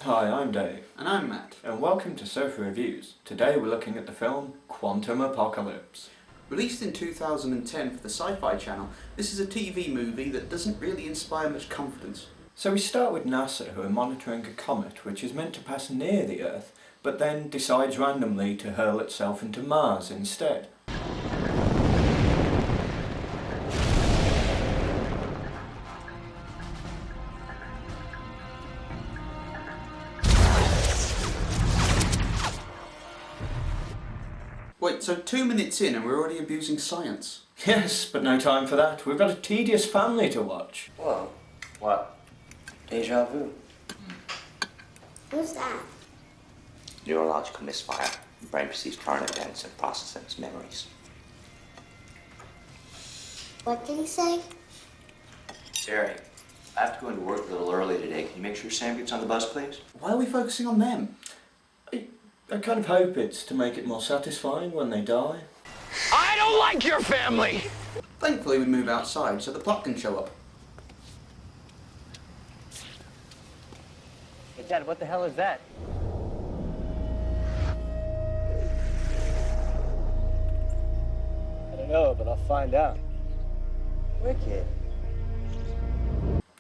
Hi, I'm Dave. And I'm Matt. And welcome to Sofa Reviews. Today we're looking at the film Quantum Apocalypse. Released in 2010 for the Sci-Fi Channel, this is a TV movie that doesn't really inspire much confidence. So we start with NASA, who are monitoring a comet which is meant to pass near the Earth, but then decides randomly to hurl itself into Mars instead. Wait, so 2 minutes in and we're already abusing science? Yes, but no time for that. We've got a tedious family to watch. Whoa. What? Deja vu. Who's that? Neurological misfire. The brain perceives current events and processes as memories. What did he say? Jerry, I have to go into work a little early today. Can you make sure Sam gets on the bus, please? Why are we focusing on them? I kind of hope it's to make it more satisfying when they die. I don't like your family! Thankfully we move outside so the plot can show up. Hey, Dad, what the hell is that? I don't know, but I'll find out. Wicked.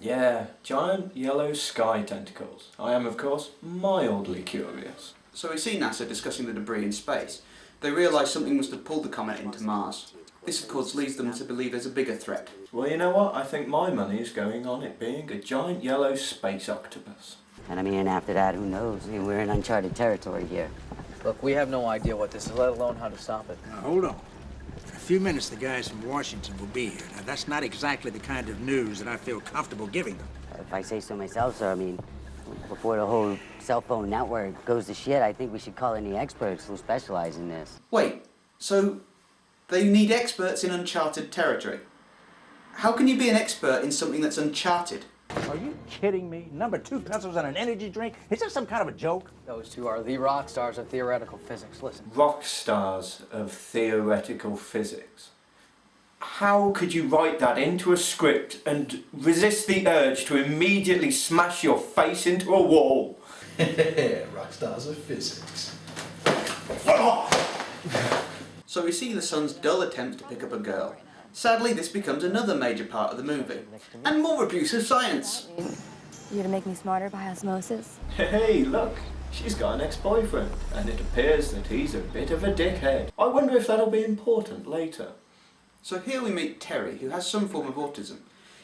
Yeah, giant yellow sky tentacles. I am, of course, mildly curious. So we see NASA discussing the debris in space. They realise something must have pulled the comet into Mars. This of course leads them to believe there's a bigger threat. Well, you know what? I think my money is going on it being a giant yellow space octopus. And I mean, after that, who knows? I mean, we're in uncharted territory here. Look, we have no idea what this is, let alone how to stop it. Now, hold on. In a few minutes, the guys from Washington will be here. Now, that's not exactly the kind of news that I feel comfortable giving them. If I say so myself, sir, I mean, before the whole cell phone network goes to shit, I think we should call in the experts who specialize in this. Wait, so they need experts in uncharted territory? How can you be an expert in something that's uncharted? Are you kidding me? Number 2 pencils and an energy drink? Is this some kind of a joke? Those two are the rock stars of theoretical physics. Listen. Rock stars of theoretical physics. How could you write that into a script and resist the urge to immediately smash your face into a wall? Rock stars of physics. So we see the son's dull attempt to pick up a girl. Sadly, this becomes another major part of the movie. And more abuse of science. You're to make me smarter by osmosis? Hey, look, she's got an ex-boyfriend, and it appears that he's a bit of a dickhead. I wonder if that'll be important later. So here we meet Terry, who has some form of autism.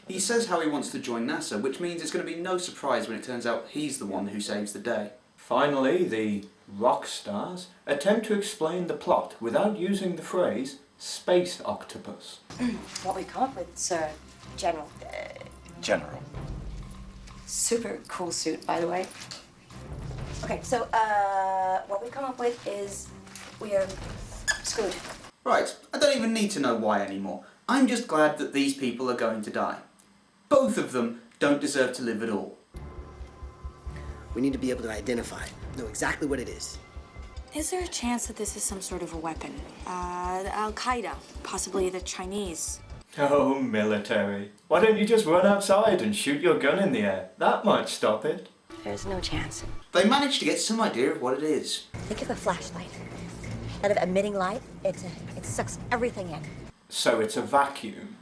He says how he wants to join NASA, which means it's going to be no surprise when it turns out he's the one who saves the day. Finally, the rock stars attempt to explain the plot without using the phrase space octopus. What we come up with, sir, General. General. Super cool suit, by the way. Okay, so, what we come up with is we are screwed. Right, I don't even need to know why anymore. I'm just glad that these people are going to die. Both of them don't deserve to live at all. We need to be able to identify, know exactly what it is. Is there a chance that this is some sort of a weapon? Al-Qaeda, possibly the Chinese. Oh, military. Why don't you just run outside and shoot your gun in the air? That might stop it. There's no chance. They managed to get some idea of what it is. Think of a flashlight. Instead of emitting light, it sucks everything in. So it's a vacuum.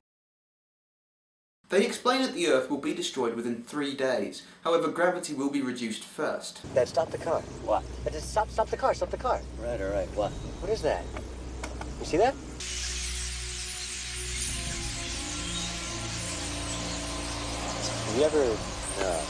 They explain that the Earth will be destroyed within 3 days. However, gravity will be reduced first. Dad, stop the car. What? Just stop the car, stop the car. Right, all right, what? What is that? You see that? Have you ever... No,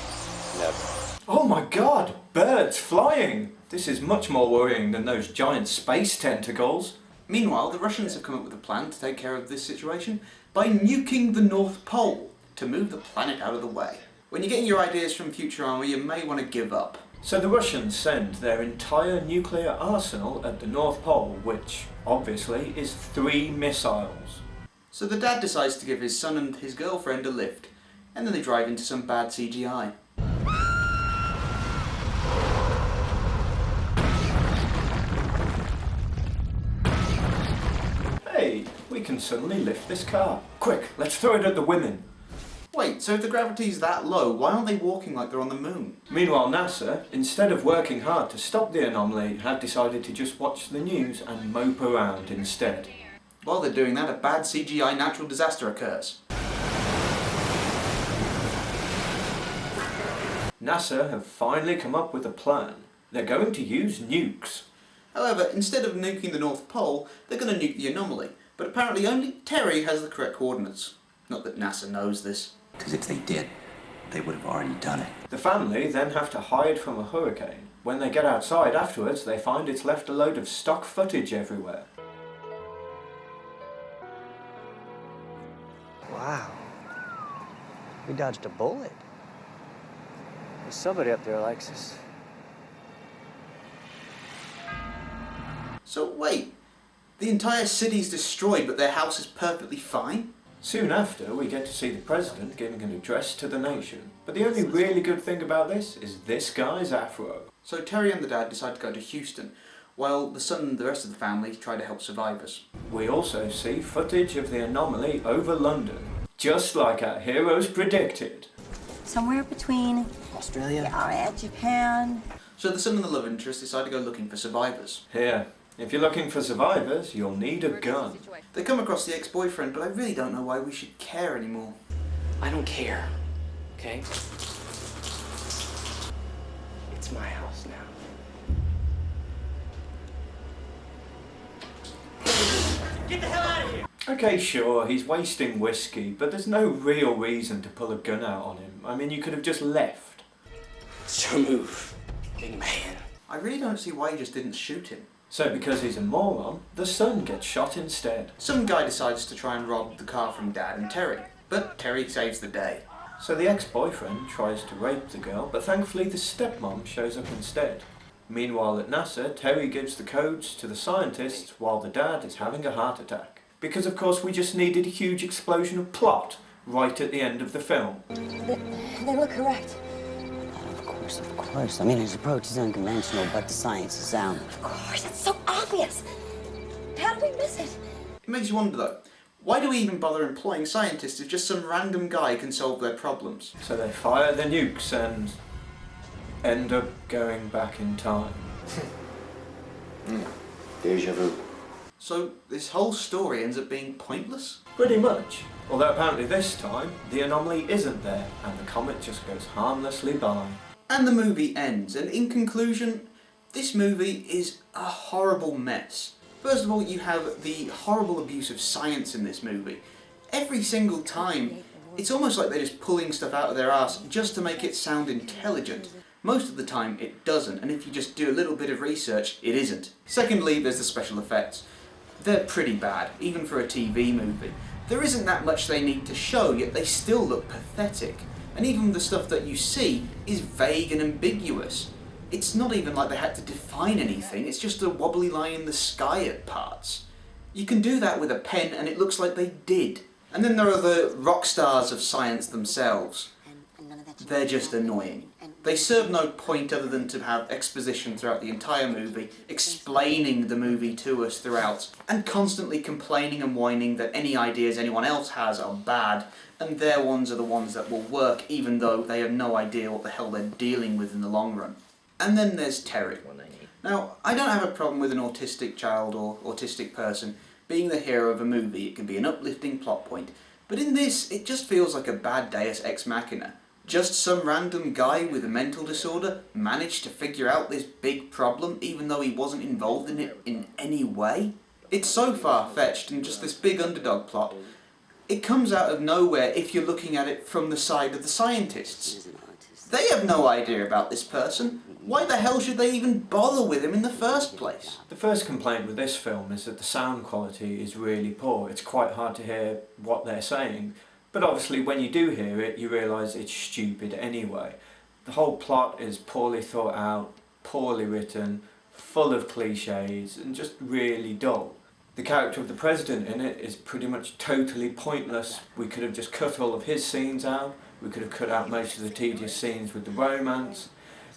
never. Oh my god, birds flying! This is much more worrying than those giant space tentacles. Meanwhile, the Russians have come up with a plan to take care of this situation by nuking the North Pole to move the planet out of the way. When you're getting your ideas from Futurama, you may want to give up. So the Russians send their entire nuclear arsenal at the North Pole, which, obviously, is 3 missiles. So the dad decides to give his son and his girlfriend a lift, and then they drive into some bad CGI. Hey, we can suddenly lift this car. Quick, let's throw it at the women. Wait, so if the gravity's that low, why aren't they walking like they're on the moon? Meanwhile, NASA, instead of working hard to stop the anomaly, have decided to just watch the news and mope around instead. While they're doing that, a bad CGI natural disaster occurs. NASA have finally come up with a plan. They're going to use nukes. However, instead of nuking the North Pole, they're going to nuke the anomaly. But apparently only Terry has the correct coordinates. Not that NASA knows this. Because if they did, they would have already done it. The family then have to hide from a hurricane. When they get outside afterwards, they find it's left a load of stock footage everywhere. Wow. We dodged a bullet. There's somebody up there, Alexis. So wait, the entire city's destroyed but their house is perfectly fine? Soon after, we get to see the president giving an address to the nation. But the only really good thing about this is this guy's afro. So Terry and the dad decide to go to Houston, while the son and the rest of the family try to help survivors. We also see footage of the anomaly over London, just like our heroes predicted. Somewhere between Australia? Yeah, Japan. So the son and the love interest decide to go looking for survivors. Here, if you're looking for survivors, you'll need a gun. They come across the ex-boyfriend, but I really don't know why we should care anymore. I don't care, okay? It's my house now. Get the hell out of here! Okay, sure, he's wasting whiskey, but there's no real reason to pull a gun out on him. I mean, you could have just left. It's your move, big man. I really don't see why you just didn't shoot him. So because he's a moron, the son gets shot instead. Some guy decides to try and rob the car from Dad and Terry, but Terry saves the day. So the ex-boyfriend tries to rape the girl, but thankfully the stepmom shows up instead. Meanwhile at NASA, Terry gives the codes to the scientists while the dad is having a heart attack. Because of course we just needed a huge explosion of plot right at the end of the film. They look correct. Of course. I mean, his approach is unconventional, but the science is sound. Of course, it's so obvious. How did we miss it? It makes you wonder though, why do we even bother employing scientists if just some random guy can solve their problems? So they fire the nukes and end up going back in time. Deja vu. So this whole story ends up being pointless? Pretty much. Although apparently this time, the anomaly isn't there and the comet just goes harmlessly by. And the movie ends, and in conclusion, this movie is a horrible mess. First of all, you have the horrible abuse of science in this movie. Every single time, it's almost like they're just pulling stuff out of their arse just to make it sound intelligent. Most of the time it doesn't, and if you just do a little bit of research, it isn't. Secondly, there's the special effects. They're pretty bad, even for a TV movie. There isn't that much they need to show, yet they still look pathetic. And even the stuff that you see is vague and ambiguous. It's not even like they had to define anything, it's just a wobbly line in the sky at parts. You can do that with a pen and it looks like they did. And then there are the rock stars of science themselves. They're just annoying. They serve no point other than to have exposition throughout the entire movie, explaining the movie to us throughout, and constantly complaining and whining that any ideas anyone else has are bad, and their ones are the ones that will work even though they have no idea what the hell they're dealing with in the long run. And then there's Terry. Now, I don't have a problem with an autistic child or autistic person being the hero of a movie. It can be an uplifting plot point. But in this, it just feels like a bad Deus Ex Machina. Just some random guy with a mental disorder managed to figure out this big problem even though he wasn't involved in it in any way? It's so far-fetched and just this big underdog plot. It comes out of nowhere if you're looking at it from the side of the scientists. They have no idea about this person. Why the hell should they even bother with him in the first place? The first complaint with this film is that the sound quality is really poor. It's quite hard to hear what they're saying. But obviously when you do hear it, you realise it's stupid anyway. The whole plot is poorly thought out, poorly written, full of cliches, and just really dull. The character of the president in it is pretty much totally pointless. We could have just cut all of his scenes out. We could have cut out most of the tedious scenes with the romance.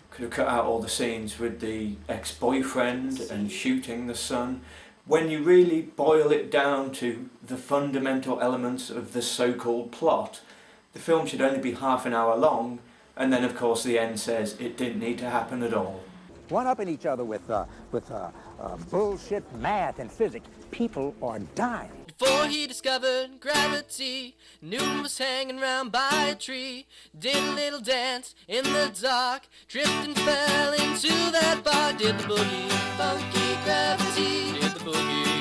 Could have cut out all the scenes with the ex-boyfriend and shooting the son. When you really boil it down to the fundamental elements of the so-called plot, The film should only be half an hour long, and then of course the end says it didn't need to happen at all. One-upping each other with bullshit math and physics. People are dying. Before he discovered gravity, Newton was hanging round by a tree, did a little dance in the dark, tripped and fell into that bar, did the boogie, funky gravity, did the boogie.